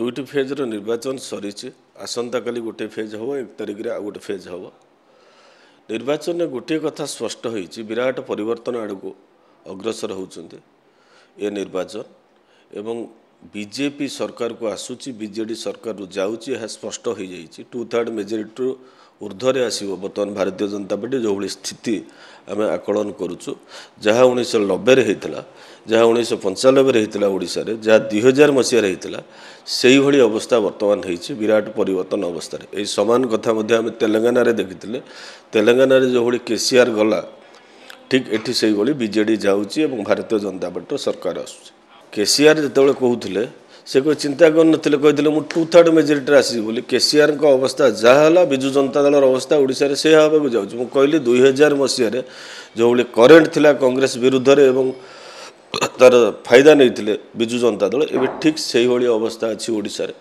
दुईटी फेज्र निर्वाचन सरी आसंता काली गोटे फेज हम 1 तारिख आ गोटे फेज हम निर्वाचन में गोटे कथा स्पष्ट होती विराट परिवर्तन आड़क अग्रसर होती ए निर्वाचन एवं बीजेपी सरकार को आसूची बीजेडी सरकार जाऊँगी यह स्पष्ट हो जाइए 2/3 मेजोरिटी ऊर्ध्वे आसो बर्तमान भारतीय जनता पार्टी जो भाई स्थिति आम आकलन करुचु जहाँ 1990 होता जहाँ 1995 होता ओडिशा रे जहाँ 2000 मसीह होता से ही अवस्था वर्तमान होती विराट परिवर्तन अवस्था ये सामान कथा आम तेलंगाना रे देखी तेलंगाना रे जो भाई केसीआर गला ठीक एटी से बीजेडी जाऊँगी भारतीय जनता पार्टी सरकार आसूँ केसीआर जो कहते से कोई चिंता करते कहते मुझे 2/3 मेजोरिटी आसी बोली केसीआर का अवस्था जहाँ विजु जनता दल अवस्था ओडिशा से हाँ जाऊँ कहली 2000 मसीह जो भाई करेन्ट थिला कांग्रेस विरुद्ध एवं तार फायदा नहीं विजु जनता दल एवं ठीक से अवस्था अच्छी ओडिशा रे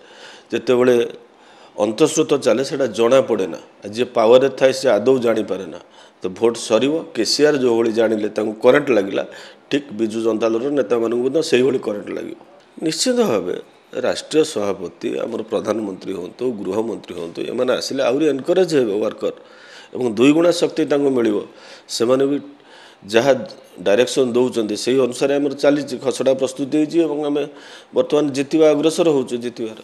जितेबले अंतस्रोत चले से जना पड़े ना जी पावर थाए से आदौ जानीपे ना तो भोट सर केसीआर जो भाई जानिले करेन्ट लगिला ठीक विजु जनता दल नेता मानू से करेन्ट लगे निश्चित भाव राष्ट्रीय सभापति आमर प्रधानमंत्री हूँ गृहमंत्री हूँ एम आसिले आहरी एनकरेज हे वर्कर और 2 गुणा शक्ति मिल से भी जहाँ डायरेक्शन दौरान से अनुसार आम चली खसड़ा प्रस्तुति होती आम बर्तमान जितवा अग्रसर हो जितवार।